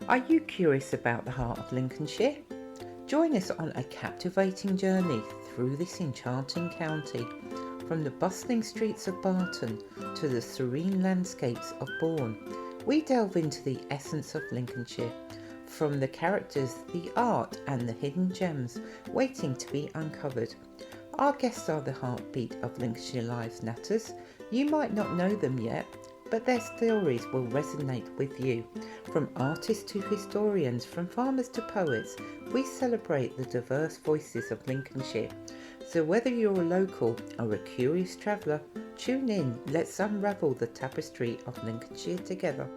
Are you curious about the heart of Lincolnshire? Join us on a captivating journey through this enchanting county, from the bustling streets of Barton to the serene landscapes of Bourne. We delve into the essence of Lincolnshire, from the characters, the art and the hidden gems waiting to be uncovered. Our guests are the heartbeat of Lincolnshire Live's Natters. You might not know them yet, but their stories will resonate with you. From artists to historians, from farmers to poets, we celebrate the diverse voices of Lincolnshire. So whether you're a local or a curious traveller, tune in, let's unravel the tapestry of Lincolnshire together.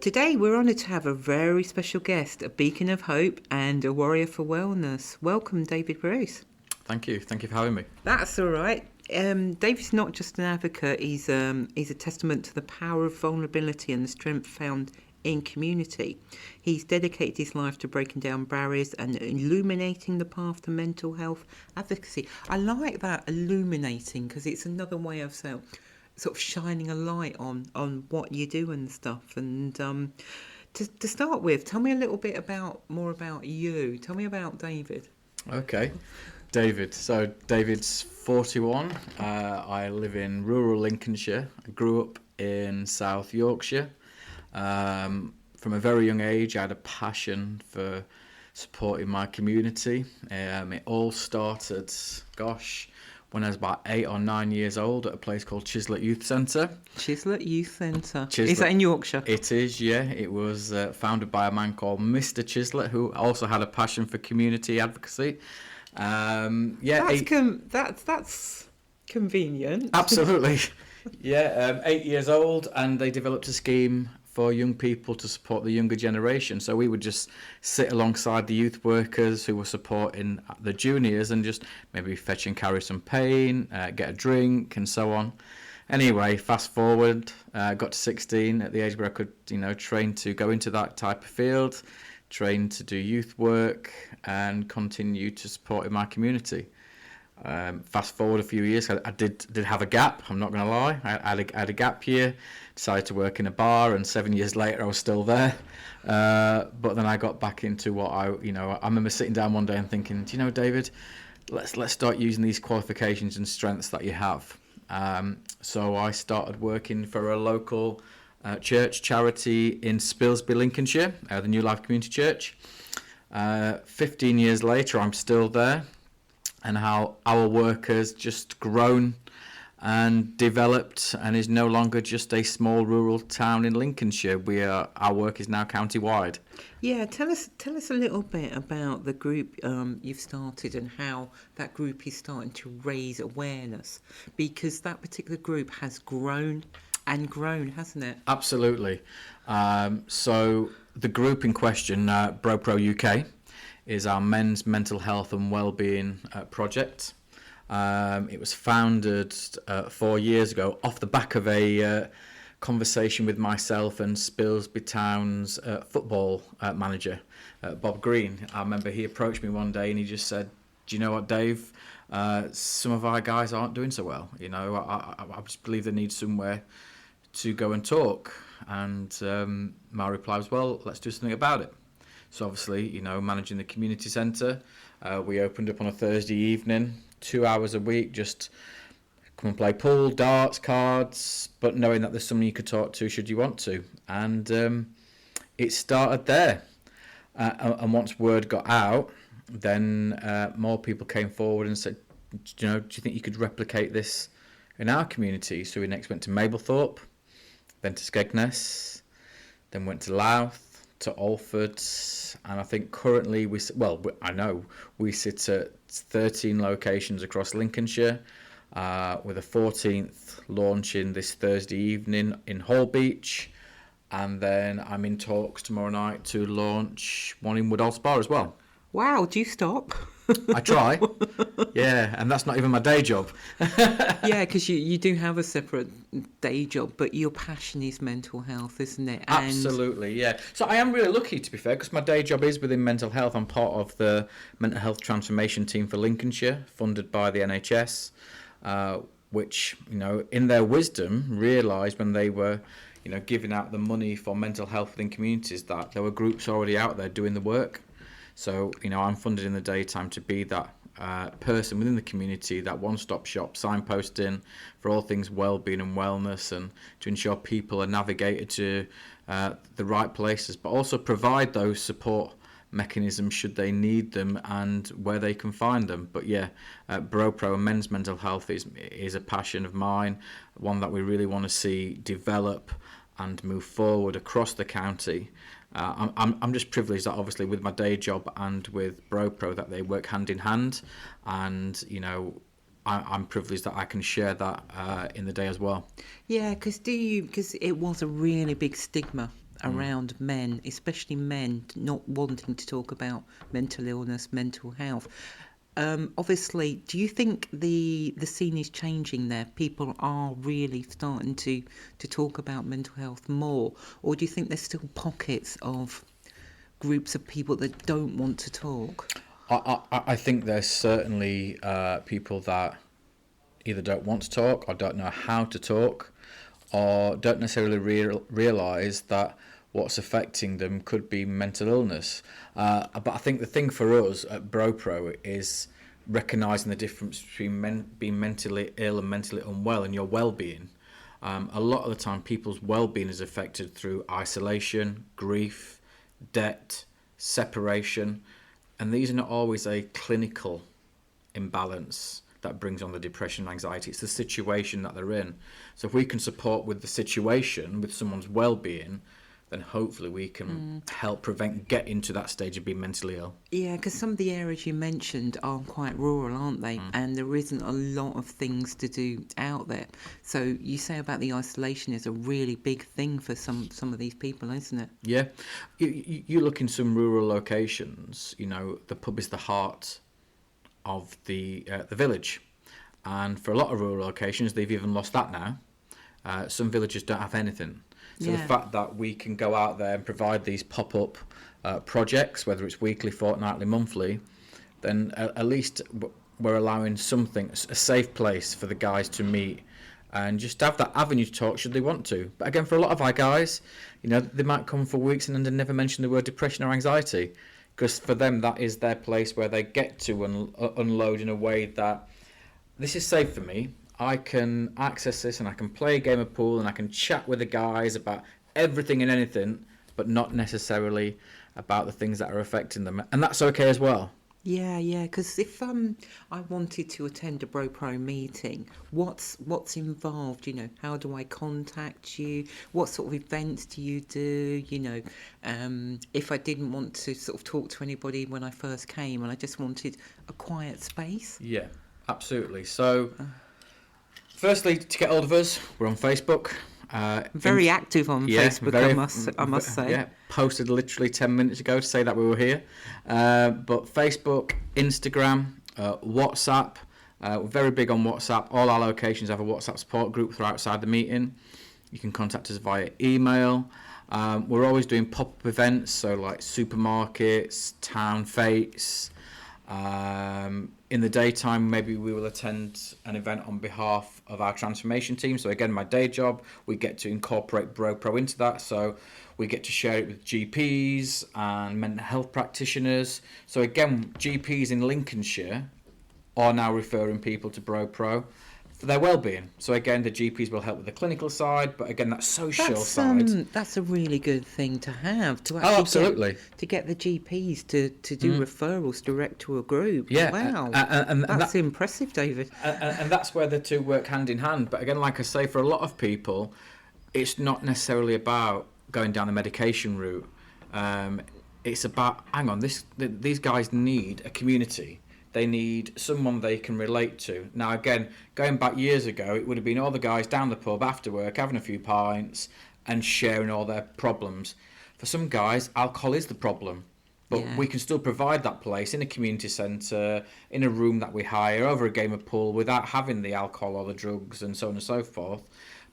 Today we're honoured to have a very special guest, a beacon of hope and a warrior for wellness. Welcome, David Bruce. Thank you for having me. That's all right. David's not just an advocate, he's a testament to the power of vulnerability and the strength found in community. He's dedicated his life to breaking down barriers and illuminating the path to mental health advocacy. I like that, illuminating, because it's another way of sort of shining a light on what you do and stuff. And to start with, tell me a little bit more about you. Tell me about David. Okay, David. So David's 41. I live in rural Lincolnshire. I grew up in South Yorkshire. From a very young age, I had a passion for supporting my community. It all started, when I was about 8 or 9 years old at a place called Chislett Youth Centre. Chislett Youth Centre. Is that in Yorkshire? It is, yeah. It was founded by a man called Mr. Chislett, who also had a passion for community advocacy. That's convenient. Absolutely. Yeah, 8 years old, and they developed a scheme for young people to support the younger generation. So we would just sit alongside the youth workers who were supporting the juniors and just maybe fetch and carry some paint, get a drink and so on. Anyway, fast forward, got to 16 at the age where I could, train to go into that type of field, train to do youth work and continue to support in my community. Fast forward a few years, I did have a gap, I'm not going to lie. I had a gap year, decided to work in a bar, and 7 years later I was still there. But then I got back into what I remember sitting down one day and thinking, David, let's start using these qualifications and strengths that you have. So I started working for a local church charity in Spilsby, Lincolnshire, the New Life Community Church. 15 years later, I'm still there. And how our work has just grown and developed and is no longer just a small rural town in Lincolnshire. Our work is now county-wide. Yeah, tell us a little bit about the group you've started and how that group is starting to raise awareness, because that particular group has grown and grown, hasn't it? Absolutely. So the group in question, BroPro UK, is our men's mental health and wellbeing project. It was founded 4 years ago off the back of a conversation with myself and Spilsby Town's football manager, Bob Green. I remember he approached me one day and he just said, "Do you know what, Dave? Some of our guys aren't doing so well. I just believe they need somewhere to go and talk." And my reply was, "Well, let's do something about it." So obviously, managing the community centre, we opened up on a Thursday evening, 2 hours a week, just come and play pool, darts, cards, but knowing that there's someone you could talk to should you want to. And it started there. And once word got out, then more people came forward and said, do you think you could replicate this in our community? So we next went to Mablethorpe, then to Skegness, then went to Louth, to Alford, and I think currently we sit at 13 locations across Lincolnshire, with a 14th launching this Thursday evening in Holbeach, and then I'm in talks tomorrow night to launch one in Woodall Spa as well. Wow, do you stop? I try. Yeah, and that's not even my day job. Yeah, because you do have a separate day job, but your passion is mental health, isn't it? And absolutely, yeah. So I am really lucky, to be fair, because my day job is within mental health. I'm part of the mental health transformation team for Lincolnshire, funded by the NHS. which, in their wisdom, realised when they were, giving out the money for mental health within communities that there were groups already out there doing the work. So, I'm funded in the daytime to be that person within the community, that one-stop shop, signposting for all things well-being and wellness, and to ensure people are navigated to the right places, but also provide those support mechanisms should they need them and where they can find them. But BroPro and men's mental health is a passion of mine, one that we really want to see develop and move forward across the county. I'm just privileged that obviously with my day job and with BroPro that they work hand in hand, and I'm privileged that I can share that in the day as well. Yeah, because it was a really big stigma around men, especially men, not wanting to talk about mental illness, mental health. Obviously, do you think the scene is changing there? People are really starting to talk about mental health more, or do you think there's still pockets of groups of people that don't want to talk? I think there's certainly people that either don't want to talk or don't know how to talk, or don't necessarily realise that what's affecting them could be mental illness. But I think the thing for us at BroPro is recognising the difference between being mentally ill and mentally unwell and your well-being. A lot of the time people's well-being is affected through isolation, grief, debt, separation, and these are not always a clinical imbalance that brings on the depression and anxiety. It's the situation that they're in. So if we can support with the situation, with someone's well-being, then hopefully we can help prevent getting to that stage of being mentally ill. Yeah, because some of the areas you mentioned are quite rural, aren't they? And there isn't a lot of things to do out there. So you say about the isolation is a really big thing for some of these people, isn't it? Yeah. You look in some rural locations, the pub is the heart of the village. And for a lot of rural locations, they've even lost that now. Some villages don't have anything. So the fact that we can go out there and provide these pop-up projects, whether it's weekly, fortnightly, monthly, then at least we're allowing something, a safe place for the guys to meet and just have that avenue to talk should they want to. But again, for a lot of our guys, they might come for weeks and then never mention the word depression or anxiety, because for them that is their place where they get to unload in a way that this is safe for me. I can access this and I can play a game of pool and I can chat with the guys about everything and anything, but not necessarily about the things that are affecting them. And that's okay as well. Yeah, because if I wanted to attend a BroPro meeting, what's involved? How do I contact you? What sort of events do you do? If I didn't want to sort of talk to anybody when I first came and I just wanted a quiet space. Yeah, absolutely. So firstly, to get hold of us, we're on Facebook. Very active on Facebook, I must say. Yeah, posted literally 10 minutes ago to say that we were here. But Facebook, Instagram, WhatsApp. We're very big on WhatsApp. All our locations have a WhatsApp support group for outside the meeting. You can contact us via email. We're always doing pop-up events, so like supermarkets, town fetes. In the daytime, maybe we will attend an event on behalf of our transformation team. So again, my day job, we get to incorporate BroPro into that. So we get to share it with GPs and mental health practitioners. So again, GPs in Lincolnshire are now referring people to BroPro for their well-being. So again, the GPs will help with the clinical side, but again, that social side. That's a really good thing to have, to actually absolutely. To get the GPs to do referrals direct to a group. Yeah, wow, and that's impressive, David. And that's where the two work hand in hand. But again, like I say, for a lot of people, it's not necessarily about going down the medication route. It's about, hang on, these guys need a community. They need someone they can relate to. Now, again, going back years ago, it would have been all the guys down the pub after work, having a few pints and sharing all their problems. For some guys, alcohol is the problem. But we can still provide that place in a community centre, in a room that we hire, over a game of pool, without having the alcohol or the drugs and so on and so forth.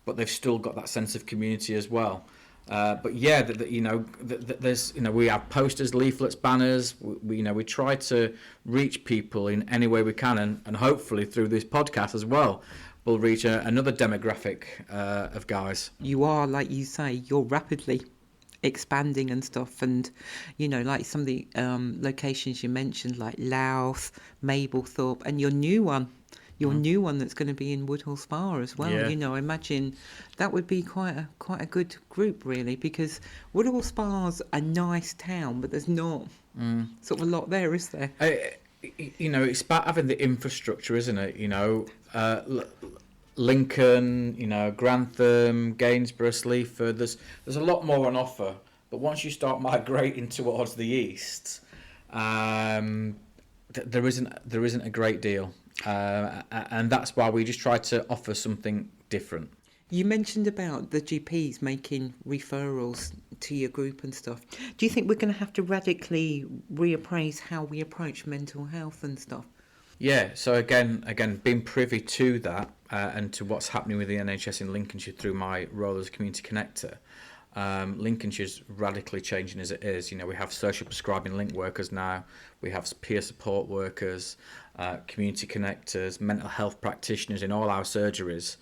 But they've still got that sense of community as well. But yeah, there's we have posters, leaflets, banners. We try to reach people in any way we can, and hopefully through this podcast as well, we'll reach another demographic of guys. You are, like you say, you're rapidly expanding and stuff, and like some of the locations you mentioned, like Louth, Mablethorpe, and your new one that's going to be in Woodhall Spa as well. Yeah. I imagine that would be quite a good group, really, because Woodhall Spa's a nice town, but there's not sort of a lot there, is there? It's about having the infrastructure, isn't it? Lincoln, Grantham, Gainsborough, Sleaford. There's a lot more on offer, but once you start migrating towards the east, there isn't a great deal, and that's why we just try to offer something different. You mentioned about the GPs making referrals to your group and stuff. Do you think we're going to have to radically reappraise how we approach mental health and stuff? Yeah, so again, being privy to that and to what's happening with the NHS in Lincolnshire through my role as a community connector, Lincolnshire's radically changing as it is. We have social prescribing link workers now, we have peer support workers, community connectors, mental health practitioners in all our surgeries,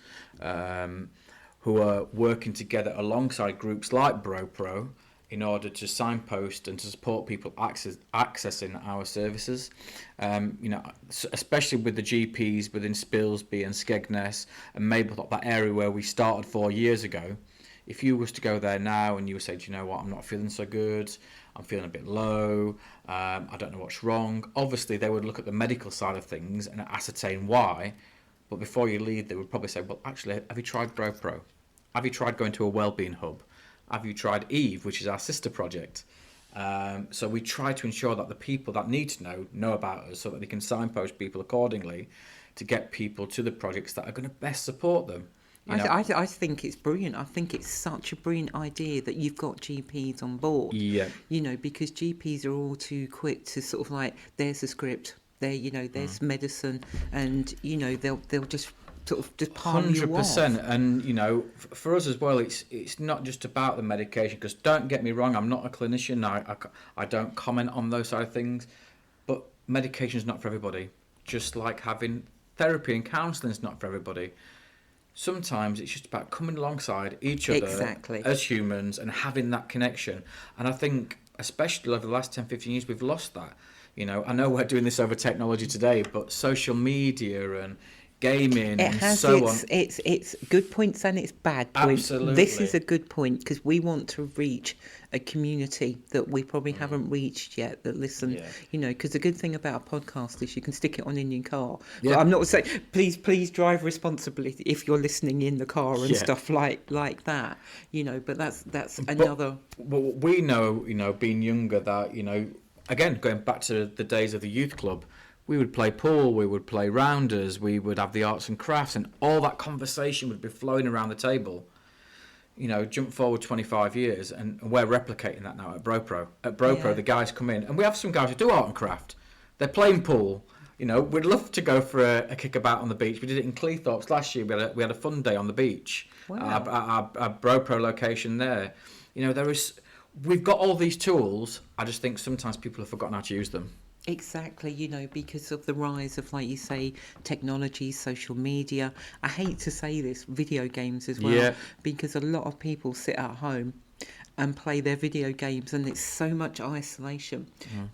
who are working together alongside groups like BroPro in order to signpost and to support people accessing our services. Especially with the GPs within Spilsby and Skegness and Mablethorpe, that area where we started 4 years ago. If you was to go there now and you would say, do you know what, I'm not feeling so good, I'm feeling a bit low, I don't know what's wrong. Obviously, they would look at the medical side of things and ascertain why. But before you leave, they would probably say, well, actually, have you tried BroPro? Have you tried going to a wellbeing hub? Have you tried Eve, which is our sister project? So we try to ensure that the people that need to know about us so that they can signpost people accordingly to get people to the projects that are going to best support them. I think it's brilliant. I think it's such a brilliant idea that you've got GPs on board. Yeah. Because GPs are all too quick to sort of like, there's a script, there's medicine, and they'll just sort of just palm you off. 100%. And for us as well, it's not just about the medication, because don't get me wrong, I'm not a clinician. I don't comment on those side of things, but medication is not for everybody. Just like having therapy and counselling is not for everybody. Sometimes it's just about coming alongside each other as humans and having that connection. And I think, especially over the last 10, 15 years, we've lost that. I know we're doing this over technology today, but social media and gaming so on. It's good points and it's bad points. Absolutely. This is a good point, because we want to reach a community that we probably haven't reached yet that listen, because the good thing about a podcast is you can stick it on in your car. Yeah. But I'm not saying, please drive responsibly if you're listening in the car and stuff like that, but that's another. But we know, being younger, that, again, going back to the days of the youth club, we would play pool, we would play rounders, we would have the arts and crafts, and all that conversation would be flowing around the table. Jump forward 25 years, and we're replicating that now at BroPro. At BroPro, the guys come in, and we have some guys who do art and craft. They're playing pool. We'd love to go for a kickabout on the beach. We did it in Cleethorpes last year. We had a fun day on the beach. Wow. Our BroPro location there. We've got all these tools. I just think sometimes people have forgotten how to use them. Exactly, because of the rise of, like you say, technology, social media. I hate to say this, video games as well, because a lot of people sit at home and play their video games, and it's so much isolation.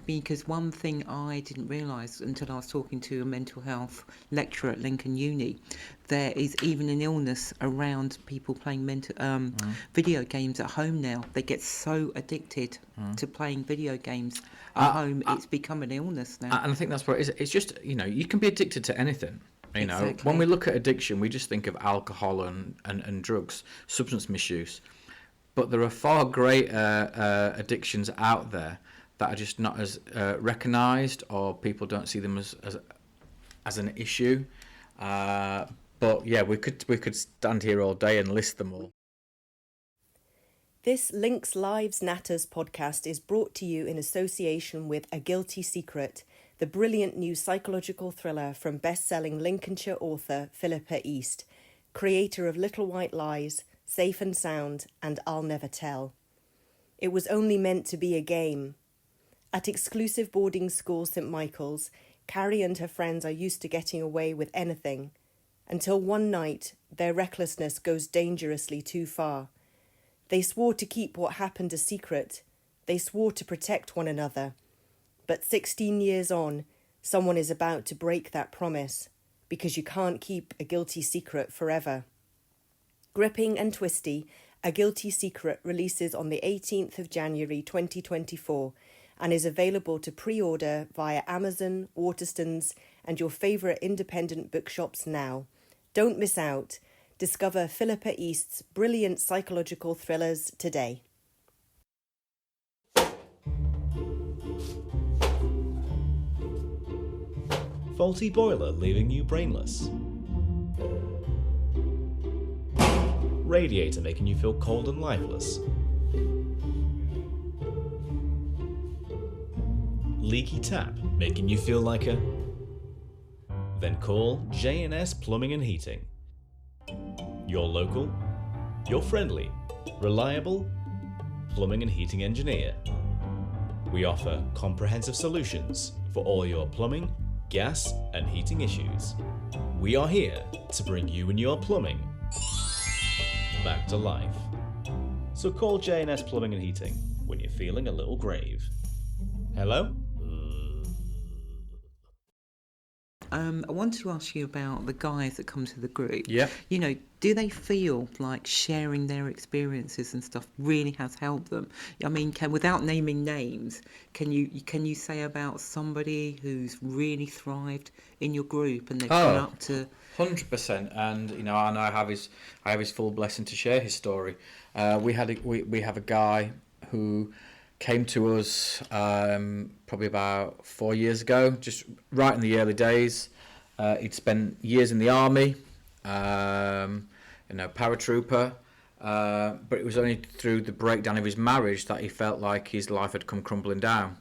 Because one thing I didn't realise until I was talking to a mental health lecturer at Lincoln Uni, there is even an illness around people playing video games at home now. They get so addicted to playing video games at home, it's become an illness now. And I think that's what it is. It's just, you can be addicted to anything. Exactly. When we look at addiction, we just think of alcohol and drugs, substance misuse. But there are far greater addictions out there that are just not as recognised, or people don't see them as an issue. But yeah, we could stand here all day and list them all. This Links Lives Natters podcast is brought to you in association with A Guilty Secret, the brilliant new psychological thriller from best-selling Lincolnshire author Philippa East, creator of Little White Lies, Safe and Sound, and I'll Never Tell. It was only meant to be a game. At exclusive boarding school St Michael's, Carrie and her friends are used to getting away with anything, until one night their recklessness goes dangerously too far. They swore to keep what happened a secret. They swore to protect one another. But 16 years on, someone is about to break that promise, because you can't keep a guilty secret forever. Gripping and Twisty, A Guilty Secret releases on the 18th of January 2024 and is available to pre-order via Amazon, Waterstones and your favourite independent bookshops now. Don't miss out. Discover Philippa East's brilliant psychological thrillers today. Faulty boiler leaving you brainless. Radiator making you feel cold and lifeless. Leaky tap making you feel like a... Then call J&S Plumbing and Heating. Your local, your friendly, reliable plumbing and heating engineer. We offer comprehensive solutions for all your plumbing, gas and heating issues. We are here to bring you and your plumbing back to life. So call J&S Plumbing and Heating when you're feeling a little grave. Hello? I wanted to ask you about the guys that come to the group. Yeah. You know, do they feel like sharing their experiences and stuff really has helped them? I mean, without naming names, can you say about somebody who's really thrived in your group and they've gone up to 100%, and you know, I know I have his full blessing to share his story. We have a guy who came to us probably about 4 years ago, just right in the early days. He'd spent years in the army, paratrooper, but it was only through the breakdown of his marriage that he felt like his life had come crumbling down.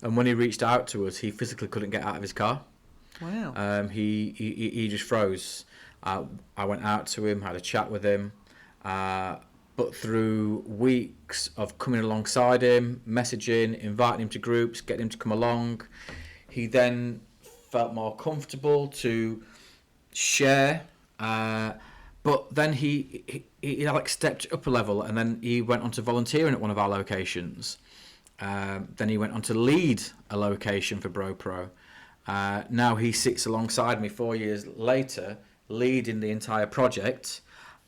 And when he reached out to us, he physically couldn't get out of his car. wow? He just froze. I went out to him, had a chat with him, but through weeks of coming alongside him, messaging, inviting him to groups, getting him to come along, he then felt more comfortable to share. But then he like stepped up a level, and then he went on to volunteering at one of our locations. Then he went on to lead a location for BroPro. Now he sits alongside me 4 years later, leading the entire project.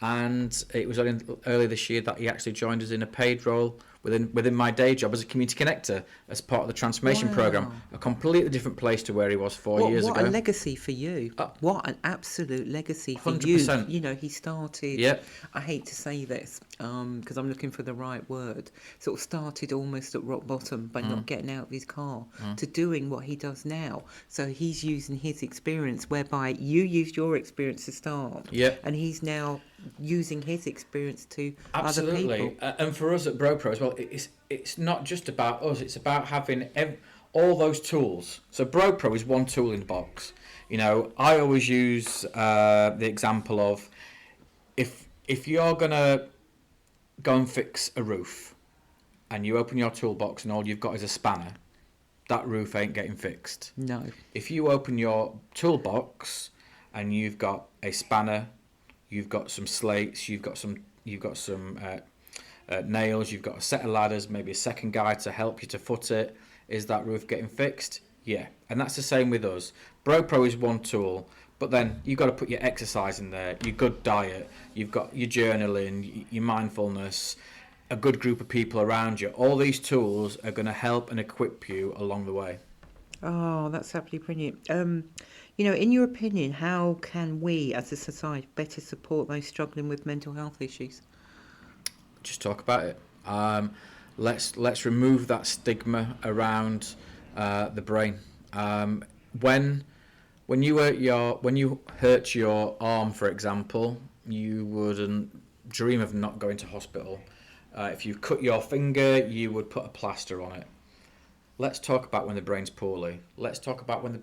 And it was only earlier this year that he actually joined us in a paid role within my day job as a community connector as part of the transformation program. A completely different place to where he was 4 years ago. What a legacy for you. What an absolute legacy for 100%. you. You know, he started, Yep. I hate to say this, because I'm looking for the right word, sort of started almost at rock bottom by not getting out of his car to doing what he does now. So he's using his experience, whereby you used your experience to start. Yep. And he's now using his experience to other Absolutely. people. And for us at BroPro as well, it's not just about us, it's about having all those tools. So BroPro is one tool in the box. You know, I always use the example of if you're going to go and fix a roof and you open your toolbox and all you've got is a spanner, that roof ain't getting fixed. No. If you open your toolbox and you've got a spanner, you've got some slates, you've got some nails, you've got a set of ladders, maybe a second guy to help you to foot it, is that roof getting fixed? Yeah. And that's the same with us. BroPro is one tool, but then you've got to put your exercise in there, your good diet, you've got your journaling, your mindfulness, a good group of people around you. All these tools are going to help and equip you along the way. Oh, that's absolutely brilliant. You know, in your opinion, how can we as a society better support those struggling with mental health issues? Just talk about it. Let's remove that stigma around the brain. When you hurt your arm, for example, you wouldn't dream of not going to hospital. If you cut your finger, you would put a plaster on it. Let's talk about when the brain's poorly. Let's talk about when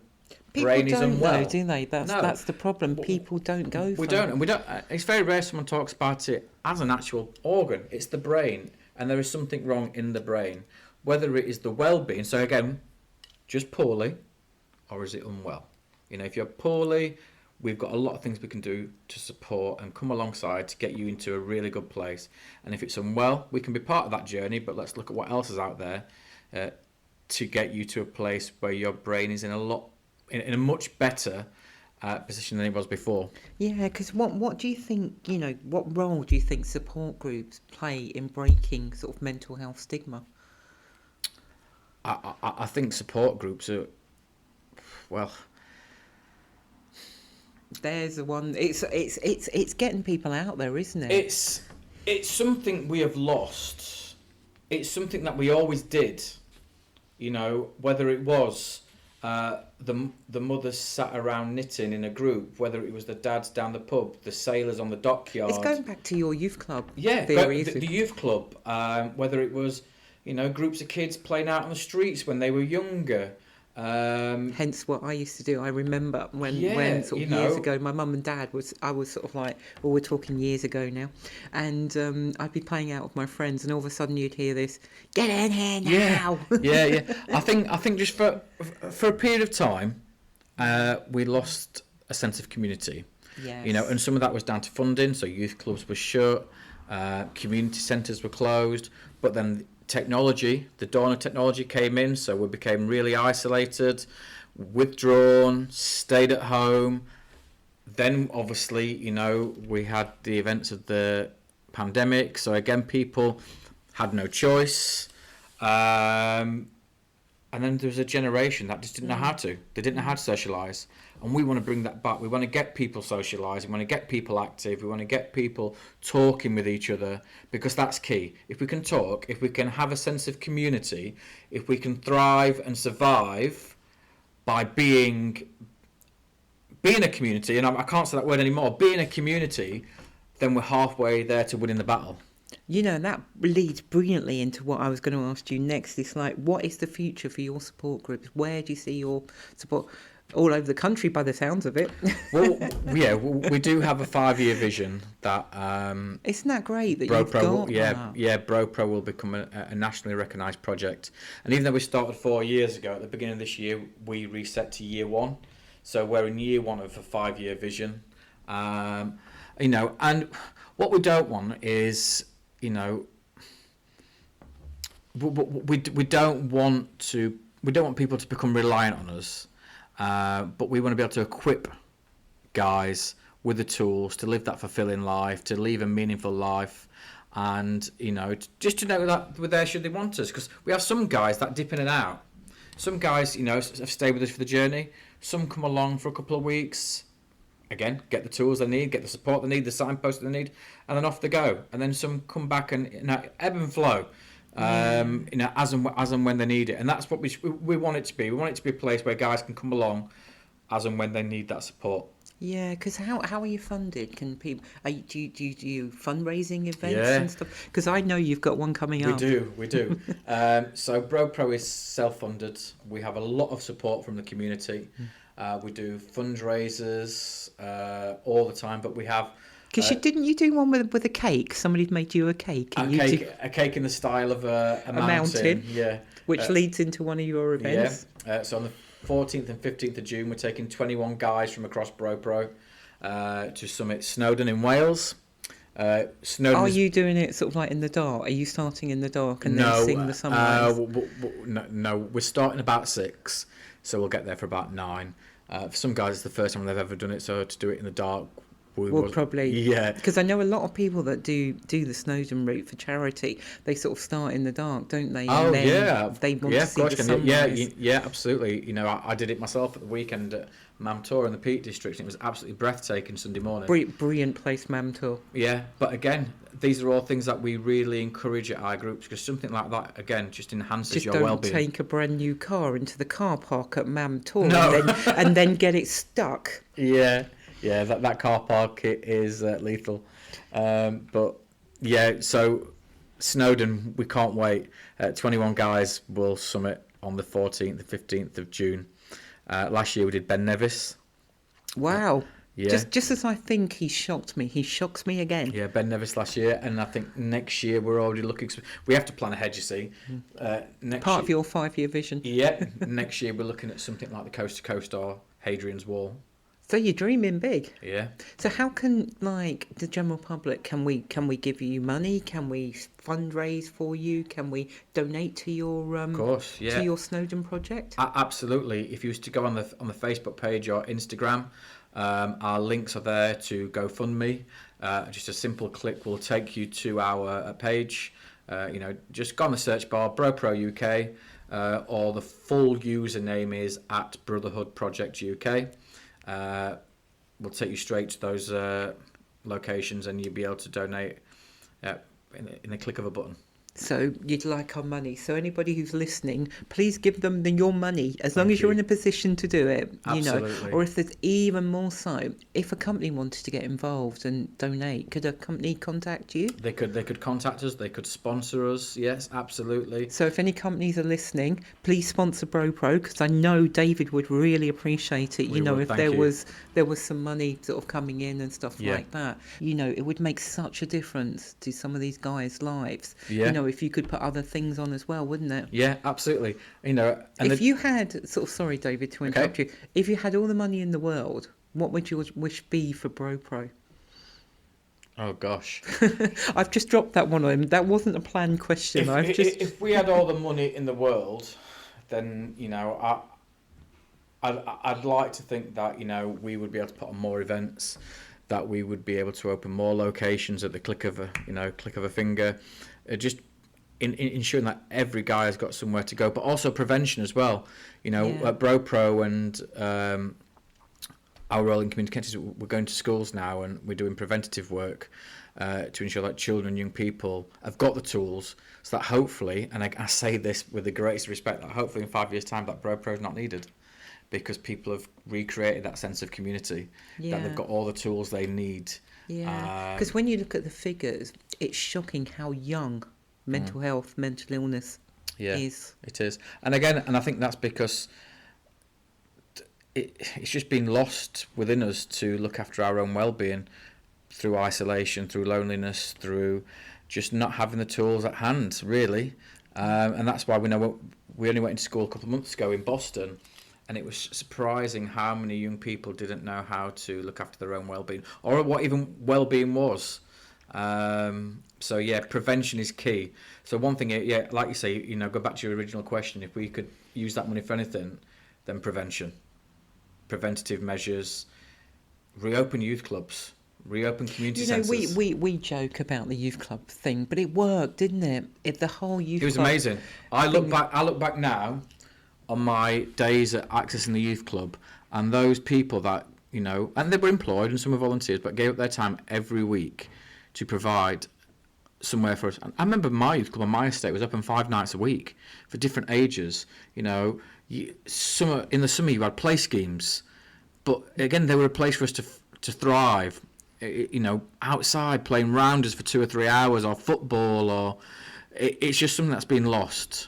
People brain is don't unwell. know, do they? That's the problem. People don't go for We don't, and we don't. It's very rare someone talks about it as an actual organ. It's the brain, and there is something wrong in the brain. Whether it is the well-being, so again, just poorly, or is it unwell? You know, if you're poorly, we've got a lot of things we can do to support and come alongside to get you into a really good place. And if it's unwell, we can be part of that journey, but let's look at what else is out there to get you to a place where your brain is in a much better position than it was before. Yeah, because what do you think, what role do you think support groups play in breaking sort of mental health stigma? I think support groups are, well, there's the one. It's getting people out there, isn't it? It's something we have lost. It's something that we always did. You know, whether it was the mothers sat around knitting in a group, whether it was the dads down the pub, the sailors on the dockyard. It's going back to your youth club. Yeah, theory, the youth club. Whether it was, groups of kids playing out on the streets when they were younger. Hence what I used to do. I remember when sort of years ago, my mum and dad I was sort of like, well, we're talking years ago now, and I'd be playing out with my friends, and all of a sudden you'd hear this, "Get in here now!" Yeah. I think just for a period of time, we lost a sense of community. Yes. And some of that was down to funding. So youth clubs were shut, community centres were closed, but then the dawn of technology came in, so we became really isolated, withdrawn, stayed at home. Then obviously, we had the events of the pandemic, so again people had no choice, and then there was a generation that just didn't know how to. They didn't know how to socialise, and we want to bring that back. We want to get people socialising, we want to get people active, we want to get people talking with each other, because that's key. If we can talk, if we can have a sense of community, if we can thrive and survive by being a community, and I can't say that word anymore, being a community, then we're halfway there to winning the battle. And that leads brilliantly into what I was going to ask you next. It's like, what is the future for your support groups? Where do you see your support? All over the country, by the sounds of it. Well, yeah, we do have a 5-year vision that. Isn't that great that BroPro you've got that? BroPro will become a nationally recognised project. And even though we started 4 years ago, at the beginning of this year, we reset to year 1. So we're in year 1 of a 5-year vision. And what we don't want is, we don't want people to become reliant on us. But we want to be able to equip guys with the tools to live that fulfilling life, to live a meaningful life, and just to know that we're there should they want us. Because we have some guys that dip in and out. Some guys, have stayed with us for the journey. Some come along for a couple of weeks. Again, get the tools they need, get the support they need, the signpost they need, and then off they go. And then some come back and ebb and flow. As and when they need it, and that's what we want it to be. We want it to be a place where guys can come along as and when they need that support. Yeah, because how are you funded? Can people do you fundraising events Yeah. and stuff? Because I know you've got one coming up. We do. So BroPro is self-funded. We have a lot of support from the community. We do fundraisers all the time, but we have. Because didn't you do one with a cake? Somebody'd made you a cake. And a cake in the style of a mountain. Yeah. Which leads into one of your events. Yeah. So on the 14th and 15th of June, we're taking 21 guys from across BroPro to summit Snowdon in Wales. Are you doing it sort of like in the dark? Are you starting in the dark and then sing the sunrise? No, we're starting about 6, so we'll get there for about 9. For some guys, it's the first time they've ever done it, so to do it in the dark. Probably, yeah. Because I know a lot of people that do the Snowdon route for charity. They sort of start in the dark, don't they? Oh, and then yeah. They want to see the sunrise. Yeah, absolutely. I did it myself at the weekend at Mamtor in the Peak District, and it was absolutely breathtaking Sunday morning. Brilliant place, Mamtor. Yeah, but again, these are all things that we really encourage at our groups, because something like that, again, just enhances your well-being. Just don't take a brand new car into the car park at Mamtor and then get it stuck. Yeah. Yeah, that car park is lethal. But yeah, so Snowdon, we can't wait. 21 guys will summit on the 14th and 15th of June. Last year we did Ben Nevis. Wow. Yeah. Just as I think he shocks me again. Yeah, Ben Nevis last year, and I think next year we're already looking. We have to plan ahead, you see. Next Part year, of your 5-year vision. Yeah, next year we're looking at something like the Coast to Coast or Hadrian's Wall. So you're dreaming big. Yeah. So how can, like, the general public, can we give you money? Can we fundraise for you? Can we donate to your Of course, yeah. to your Snowdon project? Absolutely. If you was to go on the Facebook page or Instagram, our links are there to GoFundMe. Just a simple click will take you to our page. Just go on the search bar, BroPro UK, or the full username is at Brotherhood Project UK. We'll take you straight to those locations, and you'll be able to donate in the click of a button. So you'd like our money. So anybody who's listening, please give them your money, as long Thank as you're you. in a position to do it. Absolutely. Or if there's even more so, if a company wanted to get involved and donate, could a company contact you? They could contact us. They could sponsor us. Yes, absolutely. So if any companies are listening, please sponsor BroPro, because I know David would really appreciate it. We would, If thank there you. was some money sort of coming in and stuff like that. It would make such a difference to some of these guys' lives. Yeah. If you could put other things on as well, wouldn't it? Yeah, absolutely. And If you had sorry, David, to interrupt you. If you had all the money in the world, what would your wish be for BroPro? Oh gosh. I've just dropped that one on him. That wasn't a planned question. If we had all the money in the world, then I'd like to think that we would be able to put on more events, that we would be able to open more locations at the click of a finger, just in ensuring that every guy has got somewhere to go, but also prevention as well. At BroPro and our role in community connectors, we're going to schools now and we're doing preventative work to ensure that children and young people have got the tools, so that hopefully, and I say this with the greatest respect, that hopefully in 5 years' time that BroPro is not needed, because people have recreated that sense of community, that they've got all the tools they need. Yeah, because when you look at the figures, it's shocking how young mental health, mental illness is. It is. And I think that's because it's just been lost within us to look after our own well-being through isolation, through loneliness, through just not having the tools at hand, really. And that's why we only went into school a couple of months ago in Boston, and it was surprising how many young people didn't know how to look after their own well-being, or what even well-being was. So prevention is key. So one thing, like you say, go back to your original question. If we could use that money for anything, then prevention, preventative measures, reopen youth clubs, reopen community centres. We joke about the youth club thing, but it worked, didn't it? The whole youth club. It was amazing. I look back now on my days at accessing the youth club, and those people that and they were employed and some were volunteers, but gave up their time every week to provide somewhere for us. And I remember my youth club on my estate was open 5 nights a week for different ages. In the summer you had play schemes, but again they were a place for us to thrive. Outside playing rounders for 2 or 3 hours, or football, or it's just something that's been lost.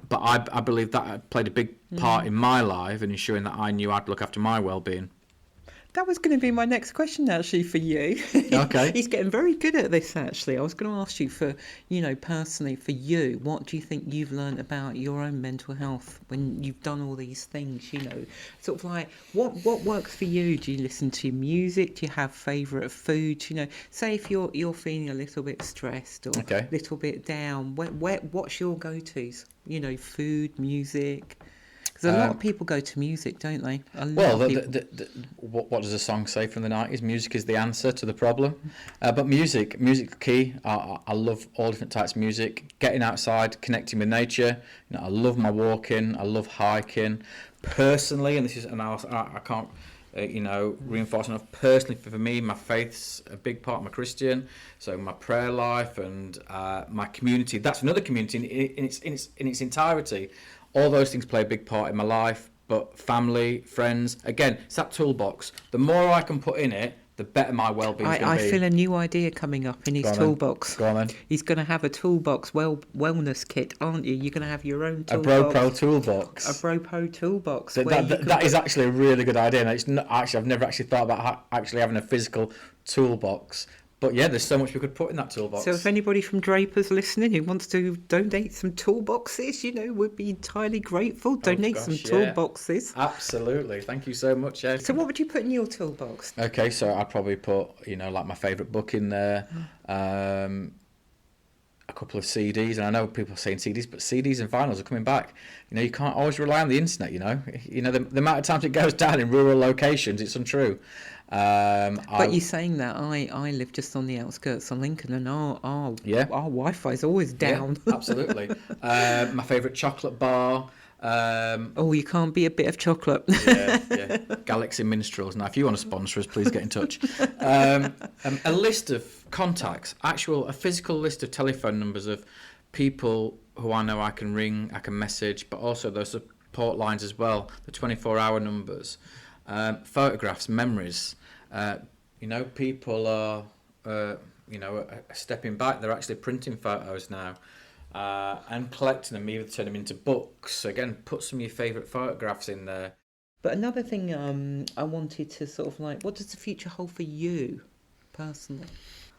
But I believe that played a big part in my life and ensuring that I knew how to look after my well-being. That was going to be my next question, actually, for you. Okay. He's getting very good at this, actually. I was going to ask you for, personally, for you, what do you think you've learned about your own mental health when you've done all these things, Sort of like, what works for you? Do you listen to music? Do you have favourite food? Say if you're feeling a little bit stressed or a little bit down, what's your go-tos? Food, music... Because a lot of people go to music, don't they? What does a song say from the 90s? Music is the answer to the problem. But music's key. I love all different types of music. Getting outside, connecting with nature. I love my walking. I love hiking. Personally, I can't reinforce enough. Personally, for me, my faith's a big part. I'm a Christian, so my prayer life and my community. That's another community in its entirety. All those things play a big part in my life, but family, friends, again, it's that toolbox. The more I can put in it, the better my well-being is going I to be. feel a new idea coming up in his Go on then. toolbox. Go on then. He's going to have a toolbox wellness kit, aren't you? You're going to have your own A toolbox. BroPro toolbox. A BroPro toolbox. That is actually a really good idea. And it's not, actually, I've never actually thought about actually having a physical toolbox. But yeah, there's so much we could put in that toolbox. So if anybody from Draper's listening who wants to donate some toolboxes, we'd be entirely grateful. Donate some toolboxes. Absolutely. Thank you so much, Ed. So what would you put in your toolbox? Okay, so I'd probably put, like my favourite book in there, a couple of CDs, and I know people are saying CDs, but CDs and vinyls are coming back. You can't always rely on the internet, the amount of times it goes down in rural locations, it's untrue. But you're saying that I live just on the outskirts of Lincoln, and our Wi-Fi is always down. Yeah, absolutely. My favourite chocolate bar. You can't be a bit of chocolate. yeah. Galaxy Minstrels. Now, if you want to sponsor us, please get in touch. A list of contacts, a physical list of telephone numbers of people who I know I can ring, I can message, but also those support lines as well, the 24-hour numbers. Photographs, memories. People are, stepping back. They're actually printing photos now and collecting them, either turn them into books. Again, put some of your favourite photographs in there. But another thing I wanted to sort of what does the future hold for you personally?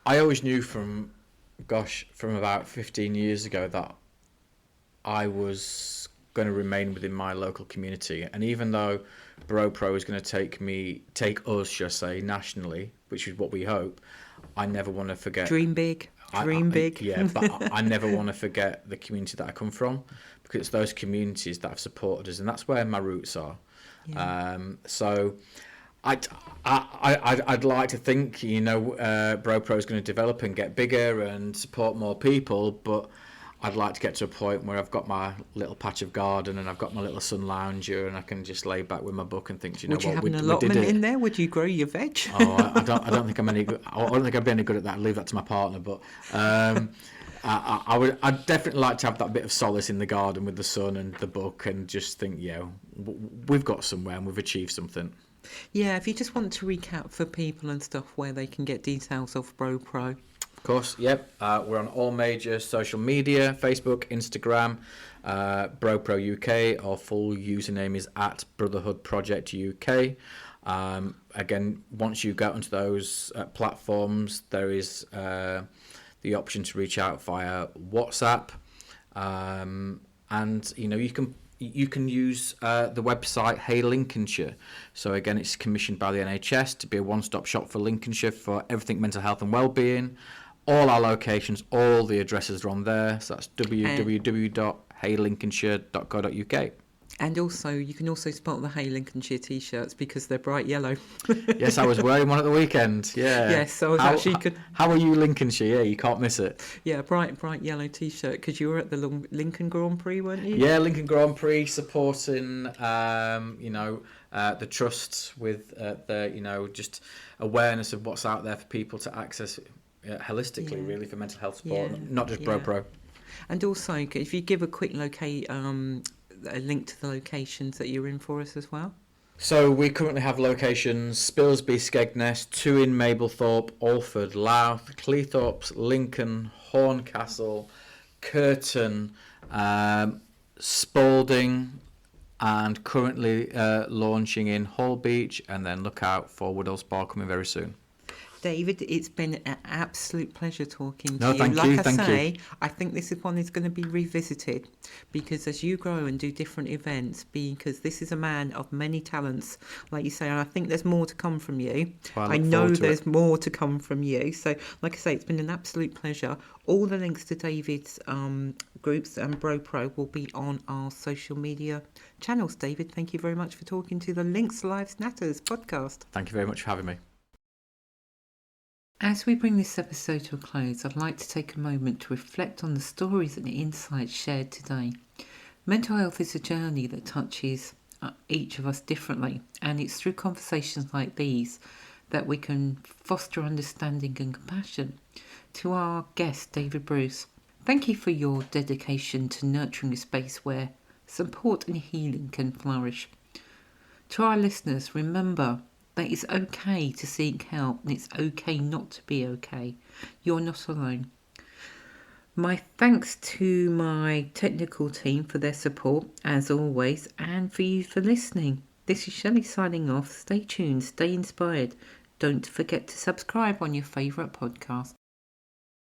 I always knew from about 15 years ago that I was going to remain within my local community, and even though BroPro is going to take us, shall I say, nationally, which is what we hope, I never want to forget. Dream big. Yeah, but I never want to forget the community that I come from, because it's those communities that have supported us, and that's where my roots are. Yeah. So I'd like to think, BroPro is going to develop and get bigger and support more people, but I'd like to get to a point where I've got my little patch of garden and I've got my little sun lounger and I can just lay back with my book and think, would you have an allotment in there? Would you grow your veg? I don't think I'm any good. I don't think I'd be any good at that. I'd leave that to my partner. But I'd definitely like to have that bit of solace in the garden with the sun and the book, and just think, we've got somewhere and we've achieved something. Yeah, if you just want to recap for people and stuff where they can get details of BroPro. Of course, yep. We're on all major social media, Facebook, Instagram, BroPro UK. Our full username is @BrotherhoodProject UK. Again, once you get onto those platforms, there is the option to reach out via WhatsApp, and you can use the website Hey Lincolnshire. So again, it's commissioned by the NHS to be a one-stop shop for Lincolnshire for everything mental health and wellbeing. All our locations, all the addresses are on there. So that's www.heylincolnshire.co.uk. And also, you can also spot the Hey Lincolnshire t-shirts because they're bright yellow. Yes, I was wearing one at the weekend. Yeah. Yes, so I was How are you, Lincolnshire? Yeah, you can't miss it. Yeah, bright yellow t-shirt because you were at the Lincoln Grand Prix, weren't you? Yeah, Lincoln Grand Prix supporting, the trust with just awareness of what's out there for people to access holistically, really, for mental health support, not just BroPro. And also, if you give a quick a link to the locations that you're in for us as well. So we currently have locations: Spilsby, Skegness, 2 in Mablethorpe, Alford, Louth, Cleethorpes, Lincoln, Horncastle, Curtin, Spalding, and currently launching in Holbeach, and then look out for Woodall Spa coming very soon. David, it's been an absolute pleasure talking to you. Thank you. I think this one is going to be revisited because as you grow and do different events, because this is a man of many talents, like you say, and I think there's more to come from you. Well, I know there's more to come from you. So, like I say, it's been an absolute pleasure. All the links to David's groups and BroPro will be on our social media channels. David, thank you very much for talking to the Links Lives Natters podcast. Thank you very much for having me. As we bring this episode to a close, I'd like to take a moment to reflect on the stories and insights shared today. Mental health is a journey that touches each of us differently, and it's through conversations like these that we can foster understanding and compassion. To our guest, David Bruce, thank you for your dedication to nurturing a space where support and healing can flourish. To our listeners, remember that it's okay to seek help and it's okay not to be okay. You're not alone. My thanks to my technical team for their support, as always, and for you for listening. This is Shelley signing off. Stay tuned, stay inspired. Don't forget to subscribe on your favourite podcast.